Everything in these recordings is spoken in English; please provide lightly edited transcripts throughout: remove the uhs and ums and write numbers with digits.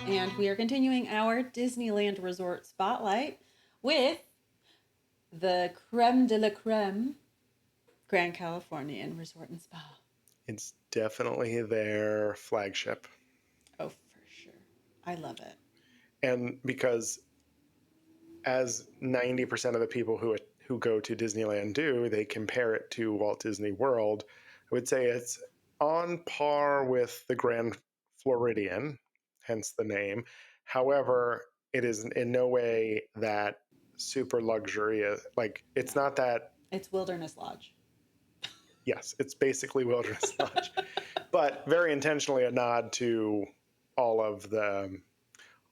And we are continuing our Disneyland Resort Spotlight with the creme de la creme, Grand Californian Resort and Spa. It's definitely their flagship. Oh, for sure. I love it. And because as 90% of the people who go to Disneyland do, they compare it to Walt Disney World. I would say it's on par with the Grand Floridian, hence the name. However, it is in no way that super luxurious. Like it's No, not that. it's Wilderness Lodge. Yes, it's basically Wilderness Lodge, but very intentionally a nod to all of the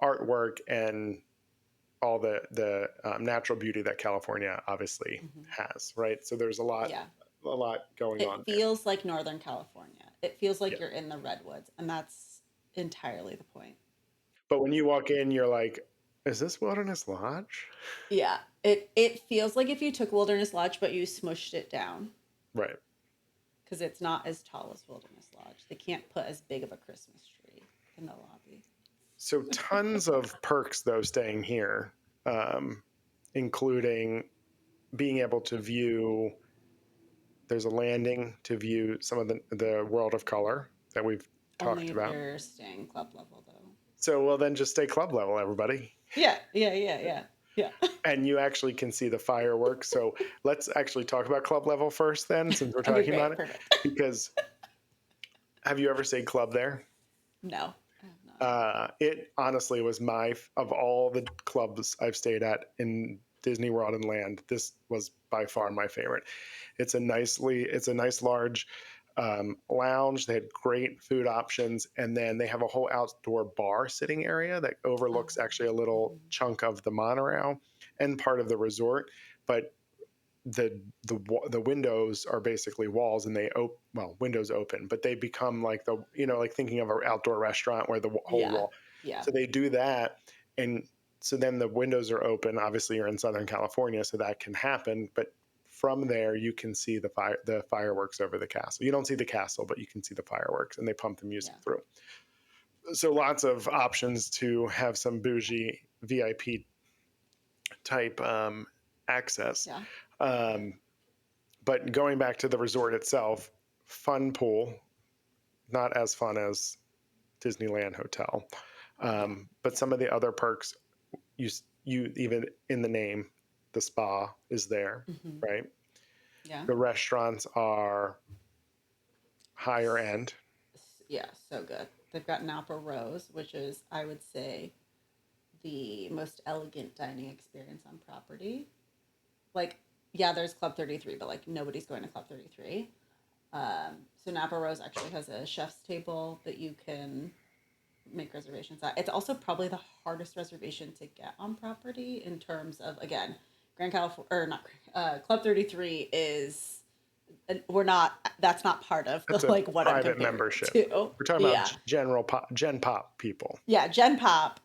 artwork and all the natural beauty that California obviously Hmm. has, right? So there's Yeah. a lot going It on there. feels like Northern California. It feels like Yeah. you're in the Redwoods, and that's entirely the point. But when you walk in, you're like, is this Wilderness Lodge? Yeah. It feels like if you took Wilderness Lodge but you smushed it down Right. because it's not as tall as Wilderness Lodge. They can't put as big of a Christmas tree in the lobby. So tons of perks though staying here, um, including being able to view. There's a landing to view some of the world of color that we've Only talked if about. you're staying club level, though. So well, then just stay club level, everybody. Yeah, yeah, yeah, yeah, yeah. And you actually can see the fireworks. So let's actually talk about club level first, then, since we're Okay, talking about great, it. perfect. Because have you ever stayed club there? No, I have not. It honestly was of all the clubs I've stayed at in Disney World and Land. This was by far my favorite. It's a nice large lounge. They had great food options, and then they have a whole outdoor bar sitting area that Oh, overlooks actually a little mhm. chunk of the monorail and part of the resort. But the windows are basically walls, and windows open, but they become like like thinking of an outdoor restaurant where the whole Yeah, wall. yeah, So they do that, and so then the windows are open. Obviously, you're in Southern California, so that can happen. But from there, you can see the fireworks over the castle. You don't see the castle, but you can see the fireworks, and they pump the music yeah, through. So lots of options to have some bougie VIP type access. yeah, yeah. Um, but going back to the resort itself, fun pool, not as fun as Disneyland Hotel. Yeah, But yeah. some of the other perks, you you even in the name, the spa is there, Hmm. right? Yeah. The restaurants are higher end. Yeah, so good. They've got Napa Rose, which is, I would say, the most elegant dining experience on property. Like, yeah, there's Club 33, but like nobody's going to Club 33. So Napa Rose actually has a chef's table that you can make reservations at. It's also probably the hardest reservation to get on property in terms of, again, Grand California or not. Club 33 is we're not, that's not part of the That's a like what I'm private comparing it membership. to. We're talking about Yeah, Gen Pop people. yeah, Gen Pop,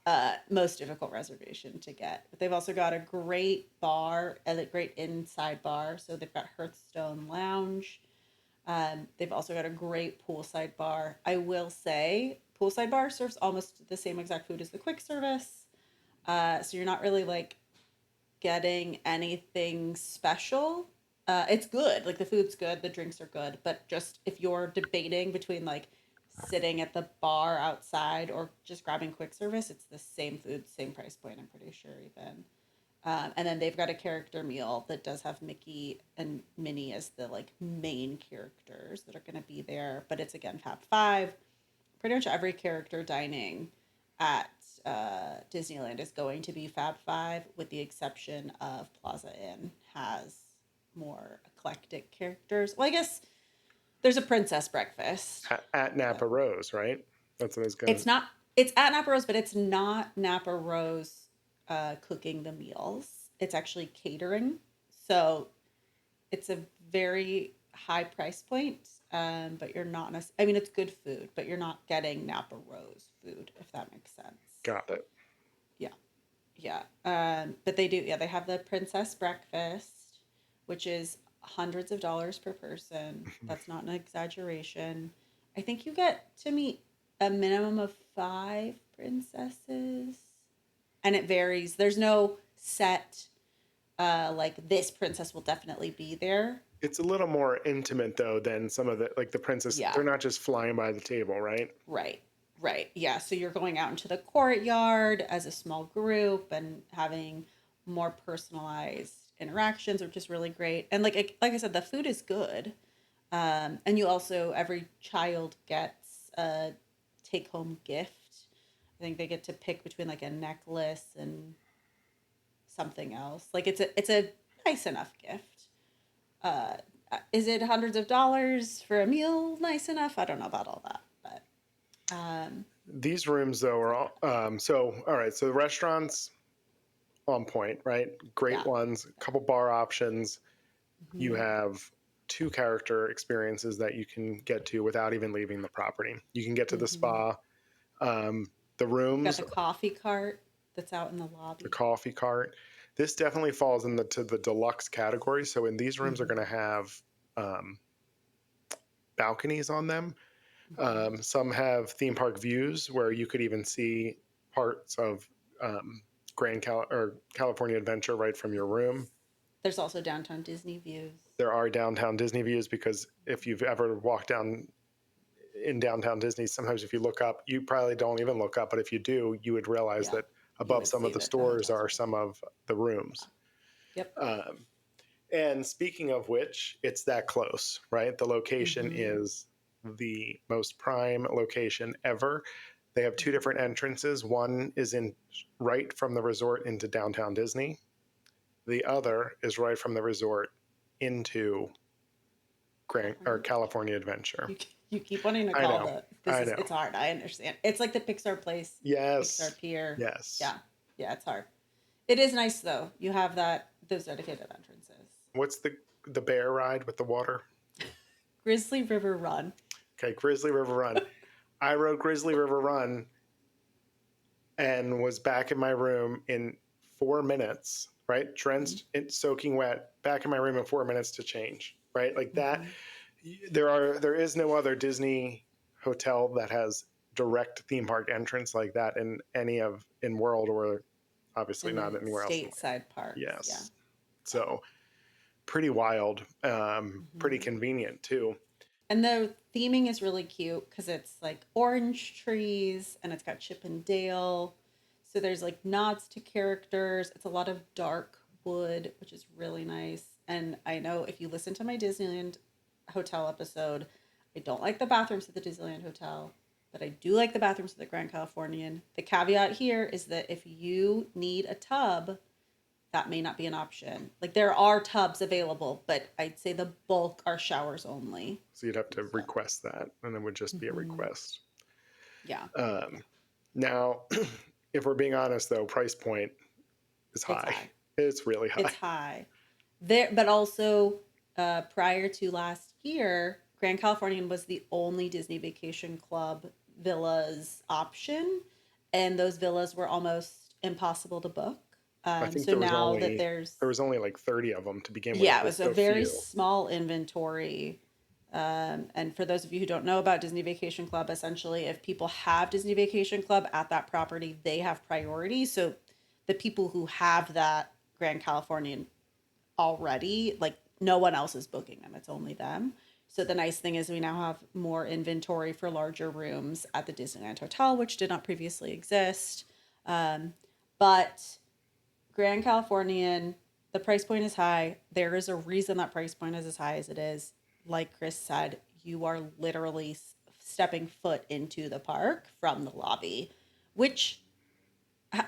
most difficult reservation to get. But they've also got a great bar, a great inside bar. So they've got Hearthstone Lounge. They've also got a great poolside bar. I will say, poolside bar serves almost the same exact food as the quick service. So you're not really like getting anything special. It's good. Like the food's good, the drinks are good, but just if you're debating between like sitting at the bar outside or just grabbing quick service, it's the same food, same price point. I'm pretty sure even. And then they've got a character meal that does have Mickey and Minnie as the like main characters that are going to be there, but it's again Fab Five. Pretty much every character dining at Disneyland is going to be Fab Five, with the exception of Plaza Inn has more eclectic characters. Well, I guess there's a princess breakfast. At Napa Rose, right? That's what I was going It's to. not. It's at Napa Rose, but it's not Napa Rose cooking the meals. It's actually catering. So it's a very high price point, but you're not. I mean, it's good food, but you're not getting Napa Rose food, if that makes sense. Got it. Yeah, yeah. But they do. Yeah, they have the princess breakfast, which is hundreds of dollars per person. That's not an exaggeration. I think you get to meet a minimum of five princesses. And it varies. There's no set, like this princess will definitely be there. It's a little more intimate though than some of the princess. Yeah. They're not just flying by the table, right? Right. Right. Yeah. So you're going out into the courtyard as a small group and having more personalized interactions, which is really great. And like I said, the food is good. And you also every child gets a take home gift. I think they get to pick between like a necklace and something else. Like it's a nice enough gift. Uh, is it hundreds of dollars for a meal? Nice enough. I don't know about all that, but These rooms though are so all right. So the restaurants on point, right? Great yeah. ones. A couple bar options. You Mm-hmm. have two character experiences that you can get to without even leaving the property. You can get to the Mm-hmm. spa, the You've got rooms, the coffee cart that's out in the the lobby. coffee cart. This definitely falls into the deluxe category. So in these rooms are Mm-hmm. going to have um, balconies on them. Mm-hmm. Some have theme park views where you could even see parts of um, or California Adventure right from your room. There's also downtown Disney views. There are downtown Disney views because if you've ever walked down in downtown Disney, sometimes if you look up, you probably don't even look up, but if you do, you would realize Yeah, that you above would some of see the that the stores hotels are are. some of the rooms. Yep. Um, and speaking of which, it's that close, right? The location Mm-hmm. is the most prime location ever. They have two different entrances. One is in right from the resort into downtown Disney. The other is right from the resort into Grand or California California Adventure. You you keep wanting to I call know. the this I is know. it's hard. I understand. It's like the Pixar place, Yes. Pixar Pier. Yes. Yeah, yeah, it's hard. It is nice though. You have those dedicated entrances. What's the bear ride with the water? Grizzly River Run. Okay, Grizzly River Run. I rode Grizzly River Run and was back in my room in 4 minutes, right? Mm-hmm. Drenched, soaking wet, back in my room in 4 minutes to change, right? Like that. Mm-hmm. There is no other Disney hotel that has direct theme park entrance like that in world, or obviously In not the anywhere else in the world. stateside parks, yeah. Yes. So pretty wild, pretty Mm-hmm. convenient too. And the theming is really cute because it's like orange trees and it's got Chip and Dale. So there's like nods to characters. It's a lot of dark wood, which is really nice. And I know if you listen to my Disneyland hotel episode, I don't like the bathrooms at the Disneyland Hotel, but I do like the bathrooms at the Grand Californian. The caveat here is that if you need a tub, that may not be an option. Like there are tubs available, but I'd say the bulk are showers only. So you'd have to So, request that, and it would just be a mhm. request. Yeah, Now, if we're being honest, though, price point is it's high. high. It's really It's high. high. There, but also prior to last year, Grand Californian was the only Disney Vacation Club villas option, and those villas were almost impossible to book. I think So now that there was only like 30 of them to begin with. yeah, it There's was a so very few. small inventory. And for those of you who don't know about Disney Vacation Club, essentially, if people have Disney Vacation Club at that property, they have priority. So the people who have that Grand Californian already, like no one else is booking them, it's only them. So the nice thing is we now have more inventory for larger rooms at the Disneyland Hotel, which did not previously exist. But Grand Californian, the price point is high. There is a reason that price point is as high as it is. Like Chris said, you are literally stepping foot into the park from the lobby, which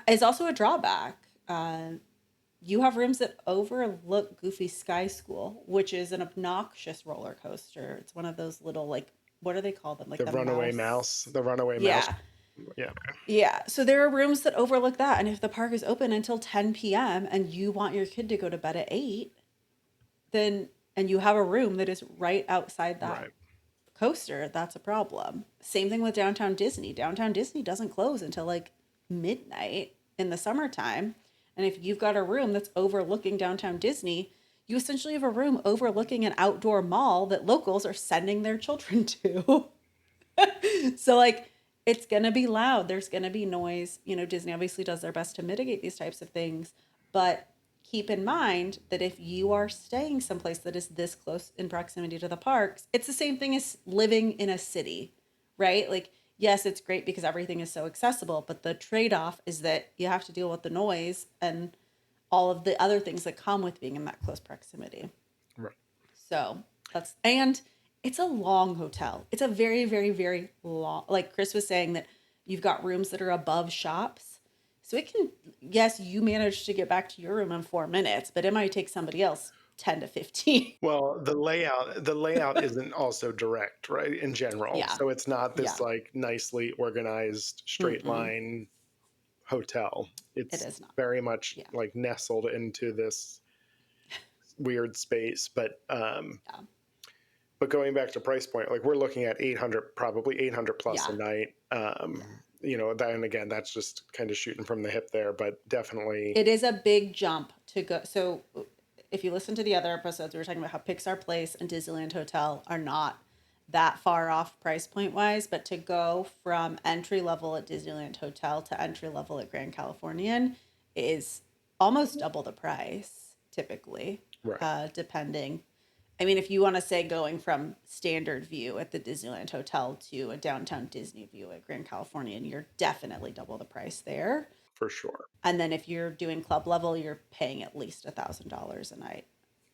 is also a drawback. You have rooms that overlook Goofy Sky School, which is an obnoxious roller coaster. It's one of those little like what do they call them? Like The the runaway mouse. mouse, the runaway mouse. Yeah. Yeah. Yeah. So there are rooms that overlook that. And if the park is open until 10 p.m. and you want your kid to go to bed at 8, then and you have a room that is right outside that Right. coaster, that's a problem. Same thing with downtown Disney. Downtown Disney doesn't close until like midnight in the summertime. And if you've got a room that's overlooking downtown Disney, you essentially have a room overlooking an outdoor mall that locals are sending their children to. So like it's going to be loud. There's going to be noise. You know, Disney obviously does their best to mitigate these types of things, but keep in mind that if you are staying someplace that is this close in proximity to the parks, it's the same thing as living in a city, right? Like, yes, it's great because everything is so accessible, but the trade-off is that you have to deal with the noise and all of the other things that come with being in that close proximity. Right. So and it's a long hotel. It's a very, very, very long, like Chris was saying, that you've got rooms that are above shops. So it can, yes, you manage to get back to your room in 4 minutes, but it might take somebody else 10 to 15. Well, the layout isn't also direct, right? In general. Yeah. So it's not this Yeah. like nicely organized straight Mm-mm. line hotel. It It's is not. very much Yeah. like nestled into this weird space. Yeah. But going back to price point, like we're looking at 800, probably 800 plus a Yeah. night. Yeah. Then again, that's just kind of shooting from the hip there, but definitely. It is a big jump to go. So if you listen to the other episodes, we were talking about how Pixar Place and Disneyland Hotel are not that far off price point wise, but to go from entry level at Disneyland Hotel to entry level at Grand Californian is almost double the price typically, Right. depending. I mean, if you want to say going from standard view at the Disneyland Hotel to a downtown Disney view at Grand Californian, you're definitely double the price there. For sure. And then if you're doing club level, you're paying at least $1,000 a night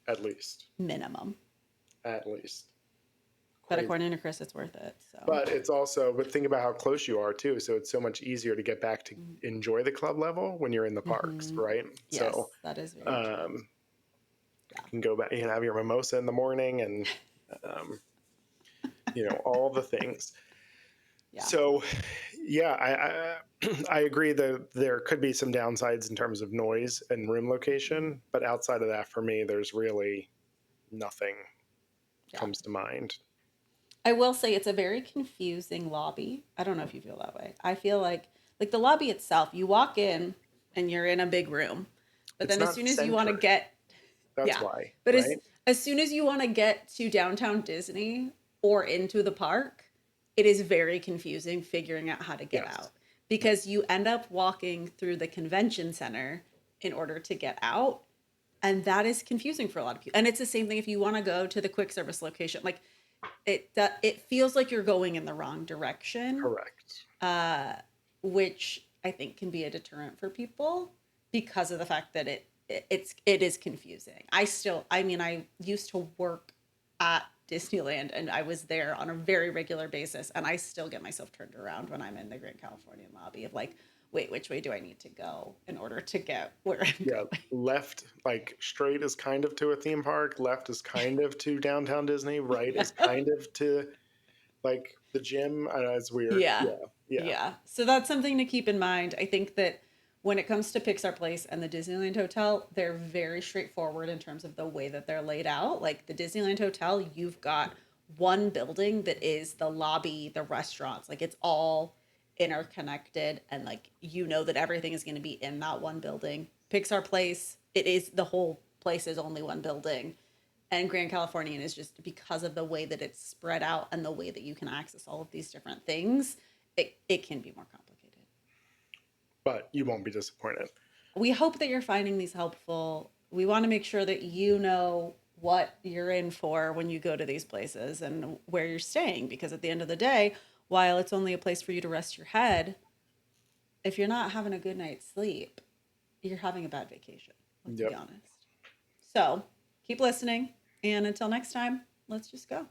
At least. minimum. At least. But Crazy. according to Chris, it's worth it. So, But think about how close you are too. So it's so much easier to get back to enjoy the club level when you're in the parks, mm-hmm. right? Yes, So that is very true. you can go back, you can have your mimosa in the morning and, um, all the things. Yeah. So, yeah, I agree that there could be some downsides in terms of noise and room location, but outside of that, for me, there's really nothing Yeah. comes to mind. I will say it's a very confusing lobby. I don't know if you feel that way. I feel like the lobby itself, you walk in and you're in a big room. But It's then as not soon as you want to centered. get That's yeah. why, But right? as soon as you want to get to downtown Disney or into the park, it is very confusing figuring out how to get Yes. out because you end up walking through the convention center in order to get out, and that is confusing for a lot of people. And it's the same thing if you want to go to the quick service location. Like it feels like you're going in the wrong direction, Correct. which I think can be a deterrent for people because of the fact that it is confusing. I used to work at Disneyland and I was there on a very regular basis and I still get myself turned around when I'm in the Grand Californian lobby of like, wait, which way do I need to go in order to get where I'm Yeah, going? left, like straight is kind of to a theme park, left is kind of to downtown Disney, right Yeah. is kind of to like the gym. I know it's weird. Yeah. Yeah, yeah, Yeah. So that's something to keep in mind. I think that when it comes to Pixar Place and the Disneyland Hotel, they're very straightforward in terms of the way that they're laid out. Like the Disneyland Hotel, you've got one building that is the lobby, the restaurants, like it's all interconnected and like you know that everything is going to be in that one building. Pixar Place, it is the whole place is only one building. And Grand Californian is just because of the way that it's spread out and the way that you can access all of these different things, it can be more complicated. but you won't be disappointed. We hope that you're finding these helpful. We want to make sure that you know what you're in for when you go to these places and where you're staying. Because at the end of the day, while it's only a place for you to rest your head, if you're not having a good night's sleep, you're having a bad vacation. Let's be Yep. honest. So keep listening. And until next time, let's just go.